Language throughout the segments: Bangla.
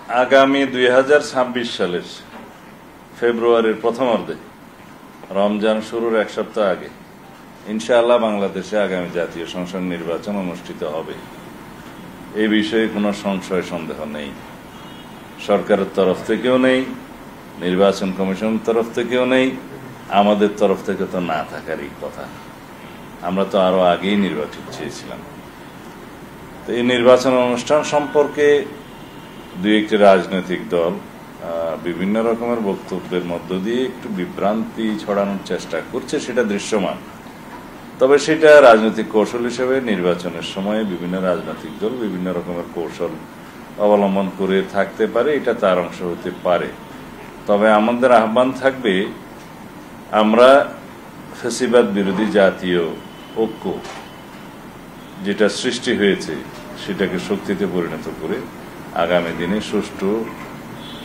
আগামী 2026 সালের ফেব্রুয়ারির প্রথমার্ধে রমজান শুরুর এক সপ্তাহ আগে ইনশাআল্লাহ বাংলাদেশে আগামী জাতীয় সংসদ নির্বাচন অনুষ্ঠিত হবে। এই বিষয়ে কোনো সংশয় সন্দেহ নেই। সরকারের তরফ থেকেও নেই, নির্বাচন কমিশনের তরফ থেকেও নেই, আমাদের তরফ থেকে তো না থাকারই কথা। আমরা তো আরো আগেই নির্বাচন চেয়েছিলাম। তো এই নির্বাচন অনুষ্ঠান সম্পর্কে দুই একটি রাজনৈতিক দল বিভিন্ন রকমের বক্তব্যের মধ্য দিয়ে একটু বিভ্রান্তি ছড়ানোর চেষ্টা করছে, সেটা দৃশ্যমান। তবে সেটা রাজনৈতিক কৌশল হিসেবে নির্বাচনের সময় বিভিন্ন রাজনৈতিক দল বিভিন্ন রকমের কৌশল অবলম্বন করে থাকতে পারে, এটা তার অংশ হতে পারে। তবে আমাদের আহ্বান থাকবে, আমরা ফ্যাসিবাদ বিরোধী জাতীয় ঐক্য যেটা সৃষ্টি হয়েছে সেটাকে শক্তিতে পরিণত করে আগামী দিনে সুষ্ঠু,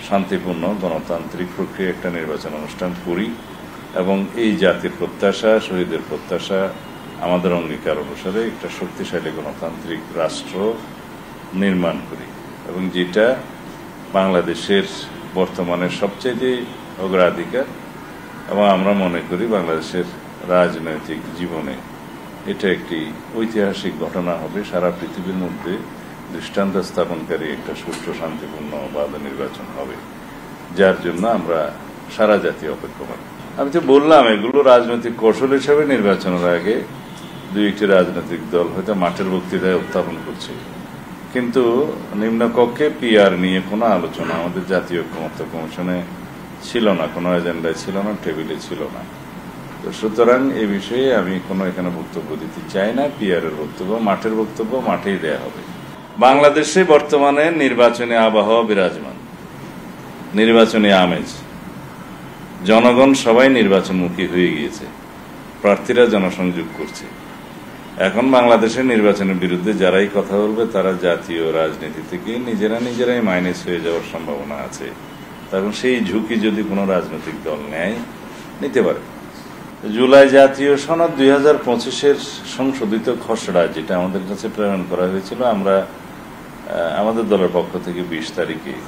শান্তিপূর্ণ, গণতান্ত্রিক প্রক্রিয়া একটা নির্বাচন অনুষ্ঠান করি এবং এই জাতির প্রত্যাশা, শহীদের প্রত্যাশা, আমাদের অঙ্গীকার অনুসারে একটা শক্তিশালী গণতান্ত্রিক রাষ্ট্র নির্মাণ করি এবং যেটা বাংলাদেশের বর্তমানে সবচেয়ে অগ্রাধিকার। এবং আমরা মনে করি বাংলাদেশের রাজনৈতিক জীবনে এটা একটি ঐতিহাসিক ঘটনা হবে, সারা পৃথিবীর মধ্যে দৃষ্টান্ত স্থাপনকারী একটা সুষ্ঠু, শান্তিপূর্ণ বাদ নির্বাচন হবে, যার জন্য আমরা সারা জাতি অপেক্ষমান। আমি তো বললাম, এগুলো রাজনৈতিক কৌশল হিসেবে নির্বাচনের আগে দুই একটি রাজনৈতিক দল হয়তো মাঠের বক্তৃতায় উত্থাপন করছে, কিন্তু নিম্নকক্ষে পিআর নিয়ে কোনো আলোচনা আমাদের জাতীয় ঐক্যমত্য কমিশনে ছিল না, কোনো এজেন্ডায় ছিল না, টেবিলে ছিল না। তো সুতরাং এই বিষয়ে আমি কোনো এখানে বক্তব্য দিতে চাই না। পিআর এর বক্তব্য, মাঠের বক্তব্য মাঠেই দেয়া হবে। বাংলাদেশে বর্তমানে নির্বাচনী আবহাওয়া বিরাজমান, নির্বাচনী আমেজ, জনগণ সবাই নির্বাচনমুখী হয়ে গিয়েছে, প্রার্থীরা জনসংযোগ করছে। এখন বাংলাদেশের নির্বাচনের বিরুদ্ধে যারাই কথা বলবে তারা জাতীয় রাজনীতি থেকে নিজেরাই মাইনাস হয়ে যাওয়ার সম্ভাবনা আছে। তখন সেই ঝুঁকি যদি কোনো রাজনৈতিক দল নেয়, নিতে পারে। জুলাই জাতীয় সনদ 2025-এর সংশোধিত খসড়া যেটা আমাদের কাছে প্রেরণ করা হয়েছিল, আমরা আমাদের দলের পক্ষ থেকে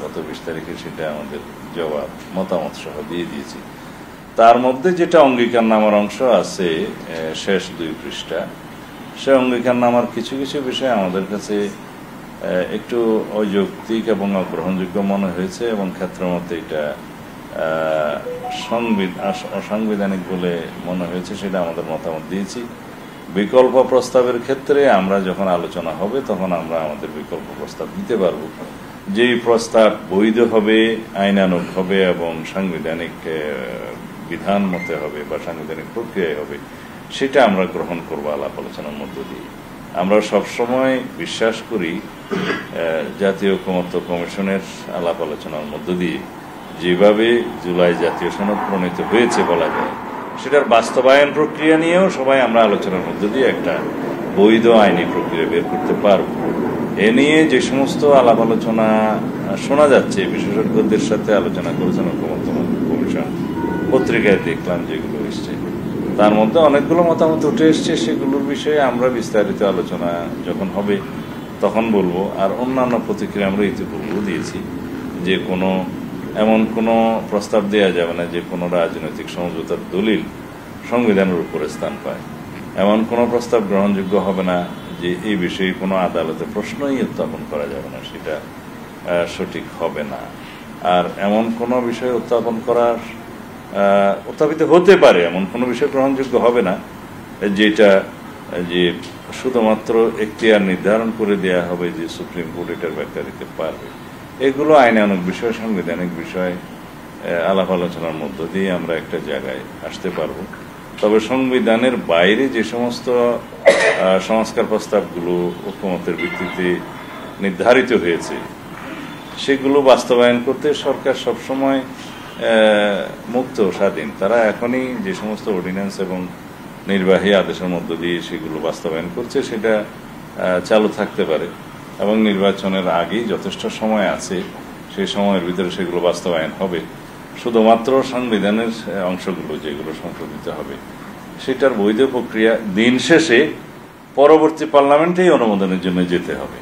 গত 20 তারিখে সেটা আমাদের জবাব, মতামত সহ দিয়ে দিয়েছি। তার মধ্যে যেটা অঙ্গীকারনামার অংশ আছে, শেষ 2 পৃষ্ঠা, সে অঙ্গীকারনামার কিছু কিছু বিষয় আমাদের কাছে একটু অযৌক্তিক এবং অগ্রহণযোগ্য মনে হয়েছে এবং ক্ষেত্রমতে এটা অসাংবিধানিক বলে মনে হয়েছে, সেটা আমাদের মতামত দিয়েছি। বিকল্প প্রস্তাবের ক্ষেত্রে আমরা যখন আলোচনা হবে তখন আমরা আমাদের বিকল্প প্রস্তাব দিতে পারব। যেই প্রস্তাব বৈধ হবে, আইনানুগ হবে এবং সাংবিধানিক বিধান মতে হবে বা সাংবিধানিক প্রক্রিয়ায় হবে, সেটা আমরা গ্রহণ করবো আলাপ আলোচনার মধ্য দিয়ে। আমরা সবসময় বিশ্বাস করি জাতীয় ঐক্যমত্য কমিশনের আলাপ আলোচনার মধ্য দিয়ে যেভাবে জুলাই জাতীয় সনদ প্রণীত হয়েছে বলা যায়, সেটার বাস্তবায়ন প্রক্রিয়া নিয়েও সবাই আমরা আলোচনার মধ্য দিয়ে একটা বৈধ আইনি প্রক্রিয়া বের করতে পারব। এ নিয়ে যে সমস্ত আলাপ আলোচনা শোনা যাচ্ছে, বিশেষজ্ঞদের সাথে আলোচনা করেছেন ঐক্যমত্য কমিশন, পত্রিকায় দেখলাম যেগুলো এসছে, তার মধ্যে অনেকগুলো মতামত উঠে এসছে। সেগুলোর বিষয়ে আমরা বিস্তারিত আলোচনা যখন হবে তখন বলবো। আর অন্যান্য প্রতিক্রিয়া আমরা ইতিপূর্বেও দিয়েছি যে এমন কোনো প্রস্তাব দেওয়া যাবে না যে কোনো রাজনৈতিক সমঝোতার দলিল সংবিধানের উপরে স্থান পায়। এমন কোনো প্রস্তাব গ্রহণযোগ্য হবে না যে এই বিষয়ে কোনো আদালতে প্রশ্নই উত্থাপন করা যাবে না, সেটা সঠিক হবে না। আর এমন কোনো বিষয় উত্থাপিত হতে পারে, এমন কোনো বিষয় গ্রহণযোগ্য হবে না যেটা যে শুধুমাত্র এখতিয়ার নির্ধারণ করে দেয়া হবে যে সুপ্রিম কোর্ট এটার ব্যাখ্যা দিতে পারবে। এগুলো আইনানুগ বিষয়, সাংবিধানিক বিষয় আলাপ আলোচনার মধ্য দিয়ে আমরা একটা জায়গায় আসতে পারবো। তবে সংবিধানের বাইরে যে সমস্ত সংস্কার প্রস্তাবগুলো ঐক্যমতের ভিত্তিতে নির্ধারিত হয়েছে, সেগুলো বাস্তবায়ন করতে সরকার সবসময় মুক্ত, স্বাধীন। তারা এখনই যে সমস্ত অর্ডিন্যান্স এবং নির্বাহী আদেশের মধ্য দিয়ে সেগুলো বাস্তবায়ন করছে, সেটা চালু থাকতে পারে এবং নির্বাচনের আগেই যথেষ্ট সময় আছে, সেই সময়ের ভিতরে সেগুলো বাস্তবায়ন হবে। শুধুমাত্র সংবিধানের অংশগুলো যেগুলো সংশোধিত হবে সেটার বৈধ প্রক্রিয়া দিন শেষে পরবর্তী পার্লামেন্টেই অনুমোদনের জন্য যেতে হবে।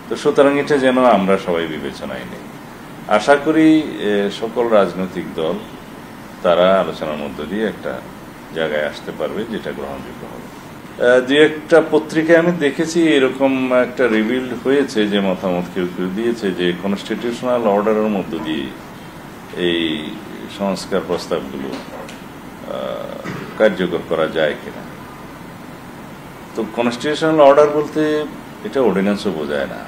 তো সুতরাং এটা যেন আমরা সবাই বিবেচনায় নেই। আশা করি সকল রাজনৈতিক দল তারা আলোচনার মধ্য দিয়ে একটা জায়গায় আসতে পারবে যেটা গ্রহণযোগ্য হবে। দু একটা পত্রিকায় আমি দেখেছি এরকম একটা রিভিল হয়েছে যে মতামত কেউ কেউ দিয়েছে যে কনস্টিটিউশনাল অর্ডারের মধ্য দিয়ে এই সংস্কার প্রস্তাবগুলো কার্যকর করা যায় কিনা। তো কনস্টিটিউশনাল অর্ডার বলতে এটা অর্ডিন্যান্সও বোঝায় না।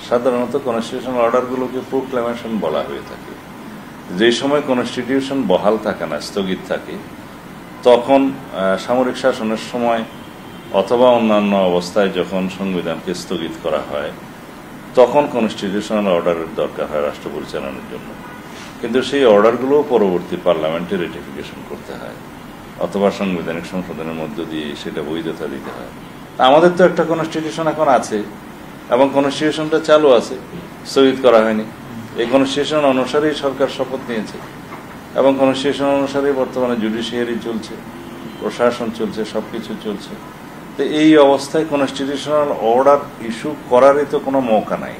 সাধারণত কনস্টিটিউশনাল অর্ডারগুলোকে প্রোক্লামেশন বলা হয়ে থাকে। যে সময় কনস্টিটিউশন বহাল থাকে না, স্থগিত থাকে, তখন সামরিক শাসনের সময় অথবা অন্যান্য অবস্থায় যখন সংবিধানকে স্থগিত করা হয় তখন কনস্টিটিউশনাল অর্ডারের দরকার হয় রাষ্ট্র পরিচালনার জন্য। কিন্তু সেই অর্ডারগুলো পরবর্তী পার্লামেন্টে রেটিফিকেশন করতে হয় অথবা সাংবিধানিক সংশোধনের মধ্য দিয়ে সেটা বৈধতা দিতে হয়। আমাদের তো একটা কনস্টিটিউশন এখন আছে এবং কনস্টিটিউশনটা চালু আছে, স্থগিত করা হয়নি। এই কনস্টিটিউশন অনুসারেই সরকার শপথ নিয়েছে এবং কনস্টিটিউশন অনুসারেই বর্তমানে জুডিশিয়ারি চলছে, প্রশাসন চলছে, সবকিছু চলছে। তো এই অবস্থায় কনস্টিটিউশনাল অর্ডার ইস্যু করারই তো কোনো মৌকা নাই,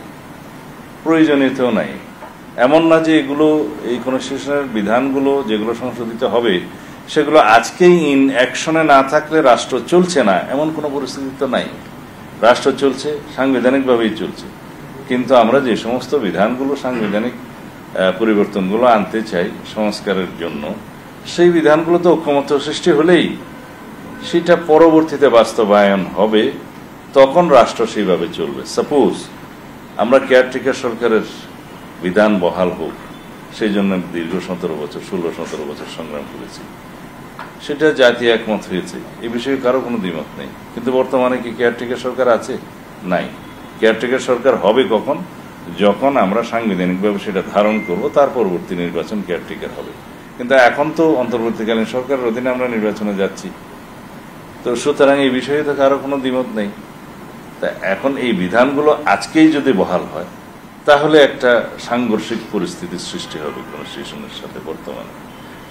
প্রয়োজনীয়তাও নাই। এমন না যে এগুলো এই কনস্টিটিউশনের বিধানগুলো যেগুলো সংশোধিত হবে সেগুলো আজকেই ইন অ্যাকশনে না থাকলে রাষ্ট্র চলছে না, এমন কোনো পরিস্থিতি তো নাই। রাষ্ট্র চলছে, সাংবিধানিকভাবেই চলছে। কিন্তু আমরা যে সমস্ত বিধানগুলো সাংবিধানিক পরিবর্তনগুলো আনতে চাই সংস্কারের জন্য, সেই বিধানগুলো তো ঐক্যমত্য সৃষ্টি হলেই সেটা পরবর্তীতে বাস্তবায়ন হবে, তখন রাষ্ট্র সেইভাবে চলবে। সাপোজ আমরা কেয়ারটেকার সরকারের বিধান বহাল হোক, সেই জন্য দীর্ঘ 17 বছর 16-17 বছর সংগ্রাম করেছি, সেটা জাতি একমত হয়েছে, এই বিষয়ে কারো কোনো দ্বিমত নেই। কিন্তু বর্তমানে কি কেয়ারটেকার সরকার আছে? নাই। কেয়ারটেকার সরকার হবে কখন? যখন আমরা সাংবিধানিকভাবে সেটা ধারণ করব, তার পরবর্তী নির্বাচন কেয়ারটেকার হবে। কিন্তু এখন তো অন্তর্বর্তীকালীন সরকারের অধীনে আমরা নির্বাচনে যাচ্ছি, তো সুতরাং এই বিষয়ে তো কারো কোনো দ্বিমত নেই। তা এখন এই বিধানগুলো আজকেই যদি বহাল হয় তাহলে একটা সাংঘর্ষিক পরিস্থিতির সৃষ্টি হবে কনস্টিটিউশনের সাথে বর্তমানে,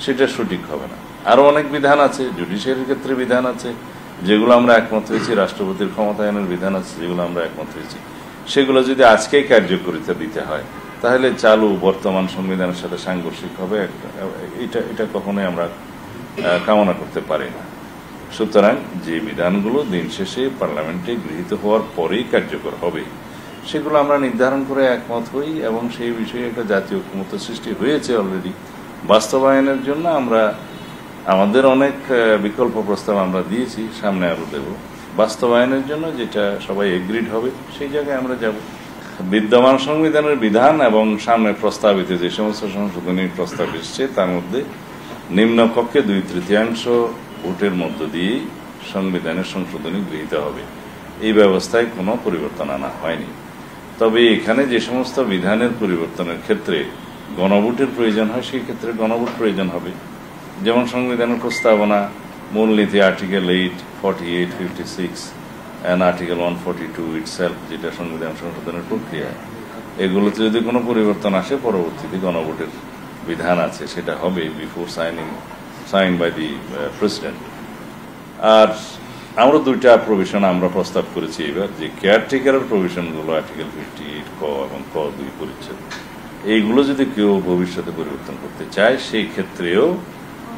সেটা সঠিক হবে না। আরো অনেক বিধান আছে, জুডিশিয়ারির ক্ষেত্রে বিধান আছে যেগুলো আমরা একমত হয়েছি, রাষ্ট্রপতির ক্ষমতায়নের বিধান আছে যেগুলো আমরা একমত হয়েছি। সেগুলো যদি আজকেই কার্যকরিতা দিতে হয় তাহলে চালু বর্তমান সংবিধানের সাথে সাংঘর্ষিক হবে, এটা কখনোই আমরা কামনা করতে পারি না। সুতরাং যে বিধানগুলো দিন শেষে পার্লামেন্টে গৃহীত হওয়ার পরেই কার্যকর হবে সেগুলো আমরা নির্ধারণ করে একমত হই এবং সেই বিষয়ে একটা জাতীয় ঐক্যমত্য সৃষ্টি হয়েছে অলরেডি। বাস্তবায়নের জন্য আমরা আমাদের অনেক বিকল্প প্রস্তাব আমরা দিয়েছি, সামনে আরো দেব। বাস্তবায়নের জন্য যেটা সবাই এগ্রিড হবে সেই জায়গায় আমরা যাব। বিদ্যমান সংবিধানের বিধান এবং সামনে প্রস্তাবিত যে সমস্ত সংশোধনী প্রস্তাব এসছে তার মধ্যে নিম্নকক্ষে 2/3 ভোটের মধ্য দিয়েই সংবিধানের সংশোধনী গৃহীত হবে। এই ব্যবস্থায় কোনো পরিবর্তন আনা হয়নি। তবে এখানে যে সমস্ত বিধানের পরিবর্তনের ক্ষেত্রে গণভোটের প্রয়োজন হয় সেই ক্ষেত্রে গণভোট প্রয়োজন হবে। যেমন সংবিধানের প্রস্তাবনা, মূলনীতি আর্টিকেল 8, 48, 56 and আর্টিকেল 142 ইটসেলফ, যেটা সংবিধান সংশোধনের প্রক্রিয়া, এগুলোতে যদি কোনো পরিবর্তন আসে পরবর্তীতে গণভোটের বিধান আছে, সেটা হবে before sign by the president. আর আমরা 2টা প্রভিশন আমরা প্রস্তাব করেছি এবার, যে কেয়ারটেকারের প্রভিশনগুলো আর্টিকেল 58 ক এবং ক 2 পরিচ্ছেদ, এইগুলো যদি কেউ ভবিষ্যতে পরিবর্তন করতে চায় সেই ক্ষেত্রেও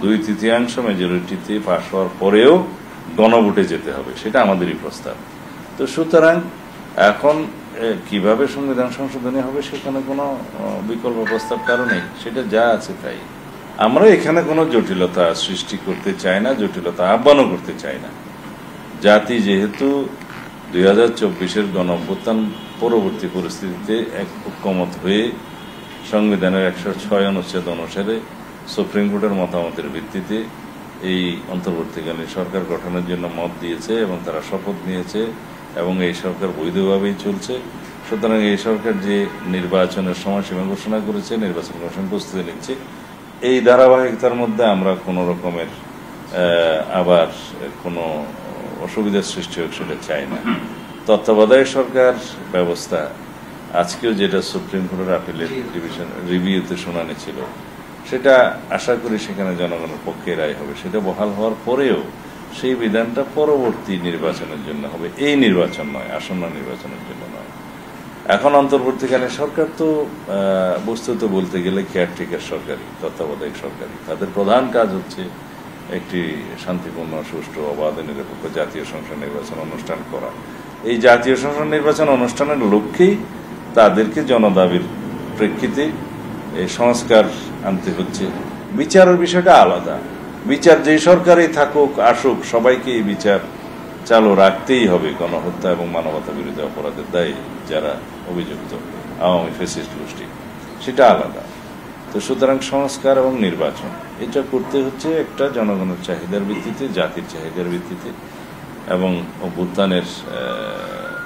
2/3 মেজরিটিতে পাশ হওয়ার পরেও গণভোটে যেতে হবে, সেটা আমাদেরই প্রস্তাব। তো সুতরাং এখন কিভাবে সংবিধান সংশোধনী হবে সেখানে কোনো বিকল্প প্রস্তাব কারো নেই, সেটা যা আছে তাই। আমরা এখানে কোনো জটিলতা সৃষ্টি করতে চাই না, জটিলতা আহ্বানও করতে চাই না। জাতি যেহেতু 2024-এর গণঅভ্যুত্থান পরবর্তী পরিস্থিতিতে এক ঐক্যমত হয়ে সংবিধানের 106 অনুচ্ছেদ অনুসারে সুপ্রিম কোর্টের মতামতের ভিত্তিতে এই অন্তর্বর্তীকালীন সরকার গঠনের জন্য মত দিয়েছে এবং তারা শপথ নিয়েছে এবং এই সরকার বৈধভাবেই চলছে। সুতরাং এই সরকার যে নির্বাচনের সময়সীমা ঘোষণা করেছে, নির্বাচন কমিশন প্রস্তুতি নিচ্ছে, এই ধারাবাহিকতার মধ্যে আমরা কোনো রকমের আবার কোনো অসুবিধার সৃষ্টি হোক সেটা চাই না। তত্ত্বাবধায়ক সরকার ব্যবস্থা আজকেও যেটা সুপ্রিম কোর্টের আপিলের ডিভিশন রিভিউতে শুনানি ছিল, সেটা আশা করি সেখানে জনগণের পক্ষে রায় হবে। সেটা বহাল হওয়ার পরেও সেই বিধানটা পরবর্তী নির্বাচনের জন্য হবে, এই নির্বাচন নয়, আসন্ন নির্বাচনের জন্য নয়। এখন অন্তর্বর্তীকালীন সরকার তো বস্তুত বলতে গেলে কেয়ারটেকার সরকারি, তত্ত্বাবধায়ক সরকারি। তাদের প্রধান কাজ হচ্ছে একটি শান্তিপূর্ণ, সুষ্ঠু, অবাধ, নিরপেক্ষ জাতীয় সংসদ নির্বাচন অনুষ্ঠান করা। এই জাতীয় সংসদ নির্বাচন অনুষ্ঠানের লক্ষ্যেই তাদেরকে জনদাবির প্রেক্ষিতে এই সংস্কার আনতে হচ্ছে। বিচারের বিষয়টা আলাদা। বিচার যে সরকারই থাকুক আসুক, সবাইকে এই বিচার চালু রাখতেই হবে গণহত্যা এবং মানবতা বিরোধী অপরাধের দায়ে যারা অভিযুক্ত আওয়ামী ফ্যাসিস্ট গোষ্ঠী, সেটা আলাদা। তো সুতরাং সংস্কার এবং নির্বাচন এটা করতে হচ্ছে একটা জনগণের চাহিদার ভিত্তিতে, জাতির চাহিদার ভিত্তিতে এবং অভ্যুত্থানের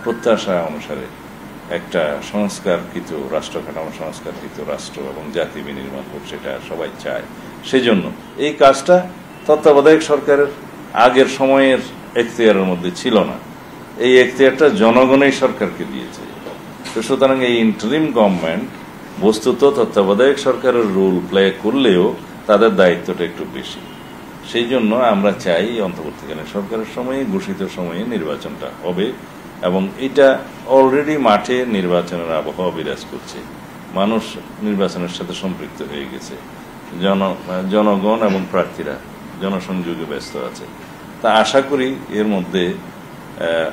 প্রত্যাশা অনুসারে একটা সংস্কারকৃত রাষ্ট্র কাঠামো, সংস্কারকৃত রাষ্ট্র এবং জাতি বিনির্মাণ হোক, সেটা সবাই চায়। সেই জন্য এই কাজটা তত্ত্বাবধায়ক সরকারের আগের সময়ের এখতিয়ারের মধ্যে ছিল না। এই এখতিয়ারটা জনগণই সরকারকে দিয়েছে। তো সুতরাং এই ইন্টারিম গভর্নমেন্ট বস্তুত তত্ত্বাবধায়ক সরকারের রোল প্লে করলেও তাদের দায়িত্বটা একটু বেশি। সেই জন্য আমরা চাই অন্তর্বর্তীকালীন সরকারের সময়ে, ঘোষিত সময়ে নির্বাচনটা হবে এবং এটা অলরেডি মাঠে নির্বাচনের আবহাওয়া বিরাজ করছে। মানুষ নির্বাচনের সাথে সম্পৃক্ত হয়ে গেছে, জনগণ এবং প্রার্থীরা জনসংযোগে ব্যস্ত আছে। তা আশা করি এর মধ্যে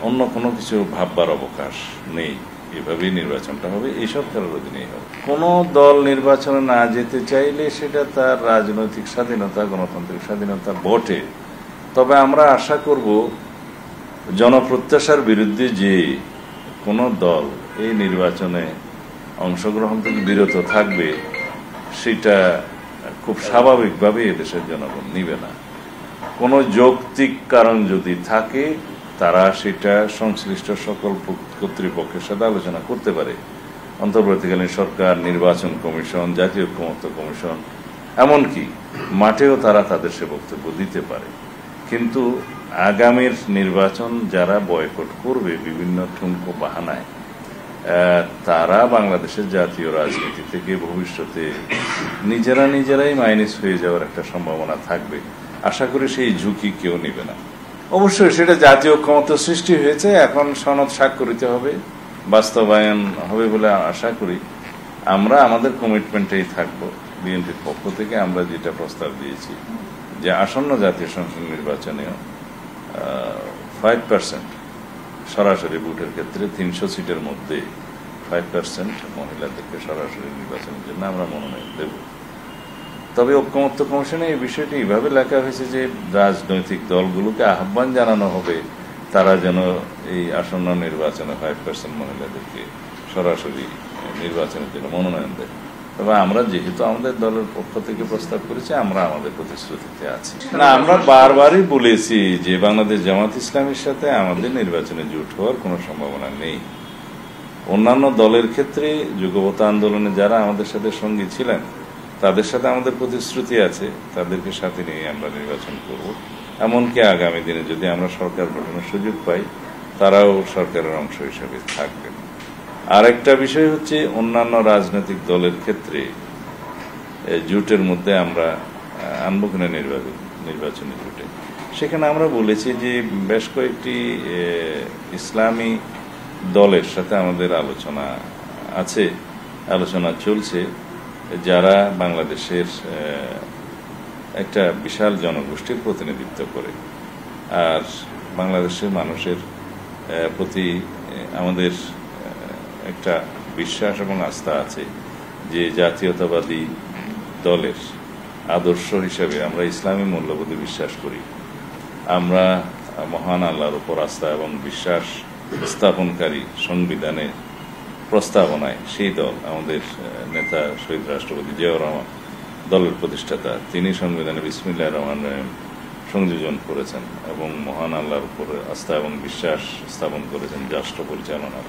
অন্য কোনো কিছু ভাববার অবকাশ নেই। এভাবেই নির্বাচনটা হবে, এই সরকারের অধীনেই হবে। কোনো দল নির্বাচনে না যেতে চাইলে সেটা তার রাজনৈতিক স্বাধীনতা, গণতান্ত্রিক স্বাধীনতা বটে। তবে আমরা আশা করব জনপ্রত্যাশার বিরুদ্ধে যে কোনো দল এই নির্বাচনে অংশগ্রহণ থেকে বিরত থাকবে, সেটা খুব স্বাভাবিকভাবে এদেশের জনগণ নিবে না। কোনো যৌক্তিক কারণ যদি থাকে, তারা সেটা সংশ্লিষ্ট সকল কর্তৃপক্ষের সাথে আলোচনা করতে পারে। অন্তর্বর্তীকালীন সরকার, নির্বাচন কমিশন, জাতীয় ঐক্যমত্য কমিশন, এমনকি মাঠেও তারা তাদের সে বক্তব্য দিতে পারে। কিন্তু আগামীর নির্বাচন যারা বয়কট করবে বিভিন্ন ঠুনকো বাহানায়, তারা বাংলাদেশের জাতীয় রাজনীতি থেকে ভবিষ্যতে নিজেরাই মাইনাস হয়ে যাওয়ার একটা সম্ভাবনা থাকবে। আশা করি সেই ঝুঁকি কেউ নেবে না। অবশ্যই সেটা জাতীয় ঐক্যমত্য সৃষ্টি হয়েছে, এখন সনদ স্বাক্ষরিত হবে, বাস্তবায়ন হবে বলে আশা করি। আমরা আমাদের কমিটমেন্টেই থাকব। বিএনপির পক্ষ থেকে আমরা যেটা প্রস্তাব দিয়েছি যে আসন্ন জাতীয় সংসদ নির্বাচনেও 5% সরাসরি ভোটের ক্ষেত্রে 300 সিটের মধ্যে 5% মহিলাদেরকে সরাসরি নির্বাচনের জন্য আমরা মনোনয়ন দেব। তবে ঐক্যমত্য কমিশনে এই বিষয়টি এইভাবে লেখা হয়েছে যে রাজনৈতিক দলগুলোকে আহ্বান জানানো হবে তারা যেন এই আসন্ন নির্বাচনে 5% মহিলাদেরকে সরাসরি নির্বাচনের জন্য মনোনয়ন দেয়। তবে আমরা যেহেতু আমাদের দলের পক্ষ থেকে প্রস্তাব করেছি, আমরা আমাদের প্রতিশ্রুতিতে আছি। না, আমরা বারবারই বলেছি যে বাংলাদেশ জামাত ইসলামীর সাথে আমাদের নির্বাচনে জোট হওয়ার কোনো সম্ভাবনা নেই। অন্যান্য দলের ক্ষেত্রে যুগপৎ আন্দোলনে যারা আমাদের সাথে সঙ্গী ছিলেন, তাদের সাথে আমাদের প্রতিশ্রুতি আছে, তাদেরকে সাথে নিয়ে আমরা নির্বাচন করব। এমনকি আগামী দিনে যদি আমরা সরকার গঠনের সুযোগ পাই, তারাও সরকারের অংশ হিসেবে থাকবেন। আরেকটা বিষয় হচ্ছে অন্যান্য রাজনৈতিক দলের ক্ষেত্রে জোটের মধ্যে আমরা আনবো কিনা নির্বাচনী জোটে। সেখানে আমরা বলেছি যে বেশ কয়েকটি ইসলামী দলের সাথে আমাদের আলোচনা আছে, আলোচনা চলছে, যারা বাংলাদেশের একটা বিশাল জনগোষ্ঠীর প্রতিনিধিত্ব করে। আর বাংলাদেশের মানুষের প্রতি আমাদের একটা বিশ্বাস এবং আস্থা আছে যে জাতীয়তাবাদী দলের আদর্শ হিসেবে আমরা ইসলামী মূল্যবোধে বিশ্বাস করি। আমরা মহান আল্লাহর উপর আস্থা এবং বিশ্বাস স্থাপনকারী সংবিধানের প্রস্তাবনায় সেই দল, আমাদের নেতা শহীদ রাষ্ট্রপতি জিয়াউর রহমান দলের প্রতিষ্ঠাতা, তিনি সংবিধানে বিসমিল্লাহির রহমানির রহিম সংযোজন করেছেন এবং মহান আল্লাহর উপর আস্থা এবং বিশ্বাস স্থাপন করেছেন রাষ্ট্র পরিচালনার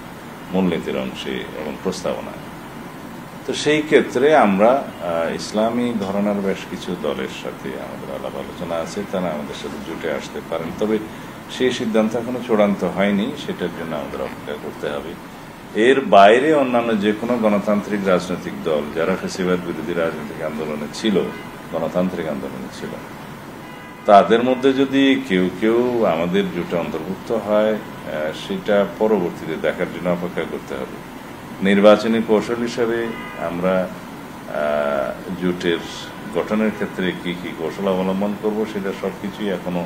মূলনীতির অংশে এবং প্রস্তাবনায়। তো সেই ক্ষেত্রে আমরা ইসলামী ঘরানার বেশ কিছু দলের সাথে আমাদের আলাপ আলোচনা আছে, তারা আমাদের সাথে জুটে আসতে পারেন। তবে সেই সিদ্ধান্ত এখনো চূড়ান্ত হয়নি, সেটার জন্য আমাদের অপেক্ষা করতে হবে। এর বাইরে অন্যান্য যে কোনো গণতান্ত্রিক রাজনৈতিক দল যারা ফ্যাসিবাদ বিরোধী রাজনৈতিক আন্দোলনে ছিল, গণতান্ত্রিক আন্দোলনে ছিল, তাদের মধ্যে যদি কেউ কেউ আমাদের জোটে অন্তর্ভুক্ত হয়, সেটা পরবর্তীতে দেখার জন্য অপেক্ষা করতে হবে। নির্বাচনী কৌশল হিসেবে আমরা জোটের গঠনের ক্ষেত্রে কি কি কৌশল অবলম্বন করব সেটা সবকিছুই এখনো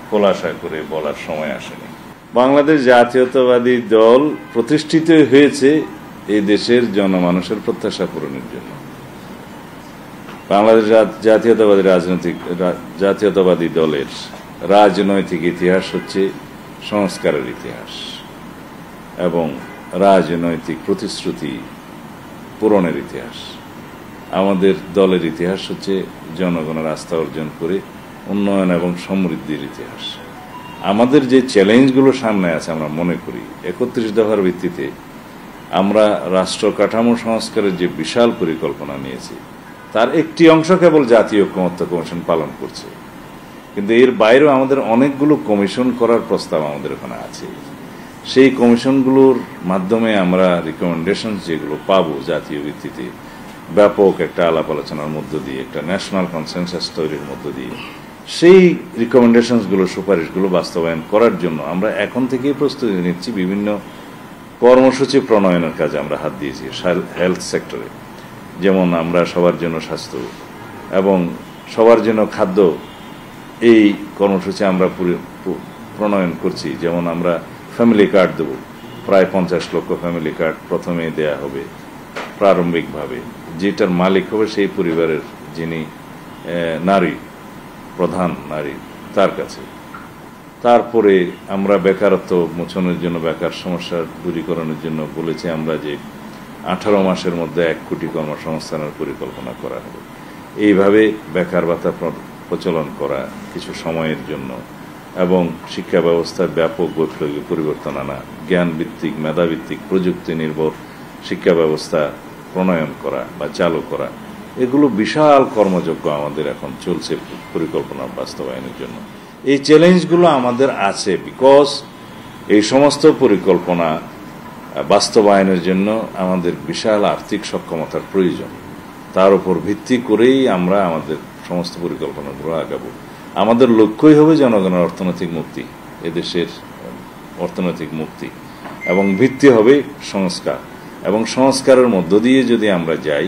খোলাসা করে বলার সময় আসেনি। বাংলাদেশ জাতীয়তাবাদী দল প্রতিষ্ঠিত হয়েছে এই দেশের জনমানুষের প্রত্যাশা পূরণের জন্য। বাংলাদেশ জাতীয়তাবাদী দলের রাজনৈতিক ইতিহাস হচ্ছে সংস্কারের ইতিহাস এবং রাজনৈতিক প্রতিশ্রুতি পূরণের ইতিহাস। আমাদের দলের ইতিহাস হচ্ছে জনগণের আস্থা অর্জন করে উন্নয়ন এবং সমৃদ্ধির ইতিহাস। আমাদের যে চ্যালেঞ্জগুলো সামনে আছে আমরা মনে করি ৩১ দফার ভিত্তিতে আমরা রাষ্ট্র কাঠামো সংস্কারের যে বিশাল পরিকল্পনা নিয়েছি তার একটি অংশ কেবল জাতীয় ঐক্যমত্য কমিশন পালন করছে, কিন্তু এর বাইরেও আমাদের অনেকগুলো কমিশন করার প্রস্তাব আমাদের ওখানে আছে। সেই কমিশনগুলোর মাধ্যমে আমরা রিকমেন্ডেশন যেগুলো পাবো জাতীয় ভিত্তিতে ব্যাপক একটা আলাপ আলোচনার মধ্য দিয়ে একটা ন্যাশনাল কনসেনসাস তৈরির মধ্য দিয়ে সেই রিকমেন্ডেশনসগুলো সুপারিশগুলো বাস্তবায়ন করার জন্য আমরা এখন থেকেই প্রস্তুতি নিচ্ছি। বিভিন্ন কর্মসূচি প্রণয়নের কাজে আমরা হাত দিয়েছি হেলথ সেক্টরে, যেমন আমরা সবার জন্য স্বাস্থ্য এবং সবার জন্য খাদ্য এই কর্মসূচি আমরা প্রণয়ন করছি। যেমন আমরা ফ্যামিলি কার্ড দেব, প্রায় 50 লক্ষ ফ্যামিলি কার্ড প্রথমে দেয়া হবে প্রারম্ভিকভাবে, যেটার মালিক হবে সেই পরিবারের যিনি নারী, প্রধান নারী তার কাছে। তারপরে আমরা বেকারত্ব মোচনের জন্য, বেকার সমস্যা দূরীকরণের জন্য বলেছি আমরা যে 18 মাসের মধ্যে 1 কোটি কর্মসংস্থানের পরিকল্পনা করা হবে। এইভাবে বেকার ভাতা প্রচলন করা কিছু সময়ের জন্য এবং শিক্ষা ব্যবস্থার ব্যাপক বৈপ্লবিক পরিবর্তন আনা, জ্ঞান ভিত্তিক, মেধাভিত্তিক, প্রযুক্তি নির্ভর শিক্ষা ব্যবস্থা প্রণয়ন করা বা চালু করা, এগুলো বিশাল কর্মযজ্ঞ আমাদের এখন চলছে পরিকল্পনা বাস্তবায়নের জন্য। এই চ্যালেঞ্জগুলো আমাদের আছে বিকজ এই সমস্ত পরিকল্পনা বাস্তবায়নের জন্য আমাদের বিশাল আর্থিক সক্ষমতার প্রয়োজন। তার উপর ভিত্তি করেই আমরা আমাদের সমস্ত পরিকল্পনাগুলো আগাবো। আমাদের লক্ষ্যই হবে জনগণের অর্থনৈতিক মুক্তি, এদেশের অর্থনৈতিক মুক্তি, এবং ভিত্তি হবে সংস্কার। এবং সংস্কারের মধ্য দিয়ে যদি আমরা যাই,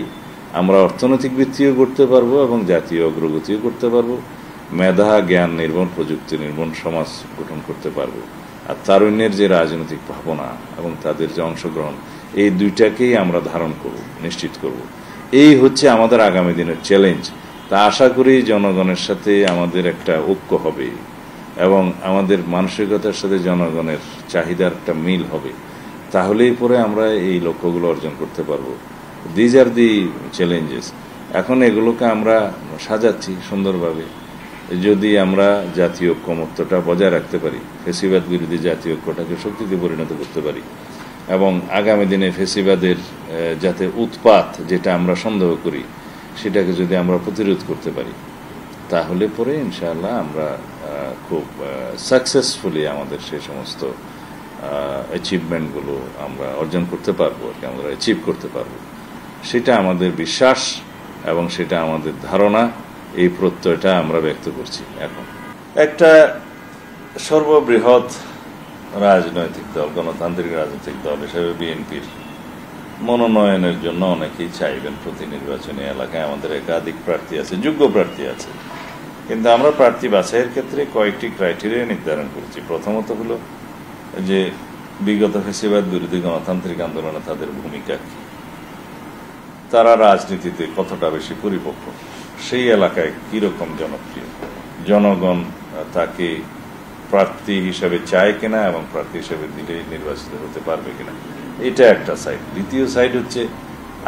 আমরা অর্থনৈতিক ভিত্তিও করতে পারবো এবং জাতীয় অগ্রগতিও করতে পারবো, মেধা জ্ঞান নির্ভর প্রযুক্তি নির্ভর সমাজ গঠন করতে পারবো। আর তারুণ্যের যে রাজনৈতিক ভাবনা এবং তাদের যে অংশগ্রহণ, এই দুইটাকেই আমরা ধারণ করব, নিশ্চিত করব। এই হচ্ছে আমাদের আগামী দিনের চ্যালেঞ্জ। তা আশা করি জনগণের সাথে আমাদের একটা ঐক্য হবে এবং আমাদের মানসিকতার সাথে জনগণের চাহিদার একটা মিল হবে, তাহলেই পরে আমরা এই লক্ষ্যগুলো অর্জন করতে পারবো। These are the challenges. এখন এগুলোকে আমরা সাজাচ্ছি সুন্দরভাবে। যদি আমরা জাতীয় ঐক্যমত্যটা বজায় রাখতে পারি, ফেসিবাদ বিরোধী জাতীয় ঐক্যটাকে শক্তিতে পরিণত করতে পারি এবং আগামী দিনে ফেসিবাদের যাতে উৎপাত, যেটা আমরা সন্দেহ করি, সেটাকে যদি আমরা প্রতিরোধ করতে পারি, তাহলে পরে ইনশাআল্লাহ আমরা খুব সাকসেসফুলি আমাদের সেই সমস্ত অ্যাচিভমেন্টগুলো আমরা অর্জন করতে পারবো, আমরা অ্যাচিভ করতে পারবো। সেটা আমাদের বিশ্বাস এবং সেটা আমাদের ধারণা, এই প্রত্যয়টা আমরা ব্যক্ত করছি। এখন একটা সর্ববৃহৎ রাজনৈতিক দল, গণতান্ত্রিক রাজনৈতিক দল হিসেবে বিএনপির মনোনয়নের জন্য অনেকেই চাইবেন প্রতি নির্বাচনী এলাকায়। আমাদের একাধিক প্রার্থী আছে, যোগ্য প্রার্থী আছে, কিন্তু আমরা প্রার্থী বাছাইয়ের ক্ষেত্রে কয়েকটি ক্রাইটেরিয়া নির্ধারণ করেছি। প্রথমত হলো যে বিগত ফ্যাসিবাদ বিরোধী গণতান্ত্রিক আন্দোলনে তাদের ভূমিকা কি, তারা রাজনীতিতে কতটা বেশি পরিপক্ক, সেই এলাকায় কিরকম জনপ্রিয়, জনগণ তাকে প্রার্থী হিসেবে চায় কিনা এবং প্রার্থী হিসেবে দিলে নির্বাচিত হতে পারবে কিনা, এটা একটা সাইড। দ্বিতীয় সাইড হচ্ছে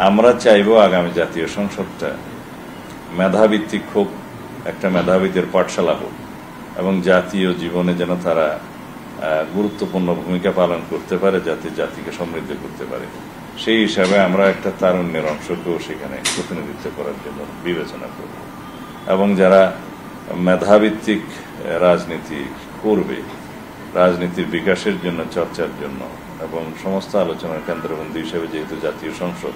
আমরা চাইব আগামী জাতীয় সংসদটা মেধাভিত্তিক হোক, একটা মেধাবীদের পাঠশালা হোক এবং জাতীয় জীবনে যেন তারা গুরুত্বপূর্ণ ভূমিকা পালন করতে পারে, যাতে জাতিকে সমৃদ্ধ করতে পারে। সেই হিসাবে আমরা একটা তারুণ্যের অংশকেও সেখানে প্রতিনিধিত্ব করার জন্য বিবেচনা করব এবং যারা মেধাভিত্তিক রাজনীতি করবে, রাজনীতির বিকাশের জন্য, চর্চার জন্য এবং সমস্ত আলোচনার কেন্দ্রবিন্দু হিসেবে যেহেতু জাতীয় সংসদ,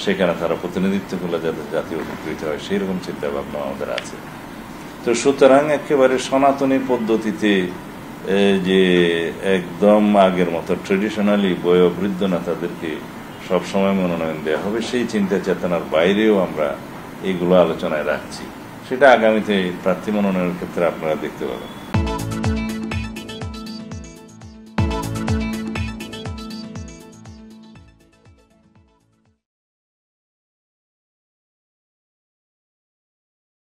সেখানে তারা প্রতিনিধিত্ব করলে যাতে জাতীয় উপকৃত হয়, সেই রকম চিন্তা ভাবনা আমাদের আছে। তো সুতরাং একেবারে সনাতনী পদ্ধতিতে যে একদম আগের মতো ট্রেডিশনালি বয়োবৃদ্ধ নেতাদেরকে সবসময় মনোনয়ন দেওয়া হবে, সেই চিন্তা চেতনার বাইরেও আমরা এইগুলো আলোচনায় রাখছি। সেটা আগামীতে প্রার্থী মনোনয়নের ক্ষেত্রে আপনারা দেখতে পাবেন।